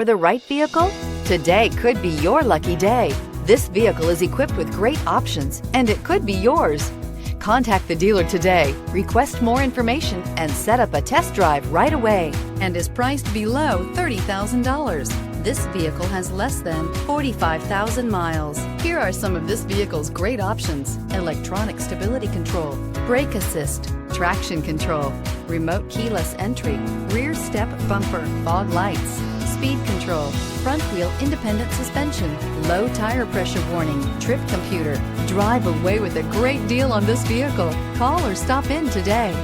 For the right vehicle? Today could be your lucky day. This vehicle is equipped with great options and it could be yours. Contact the dealer today, request more information, and set up a test drive right away, and is priced below $30,000. This vehicle has less than 45,000 miles. Here are some of this vehicle's great options: electronic stability control, brake assist, traction control, remote keyless entry, rear step bumper, fog lights, speed control, front wheel independent suspension, low tire pressure warning, trip computer. Drive away with a great deal on this vehicle. Call or stop in today.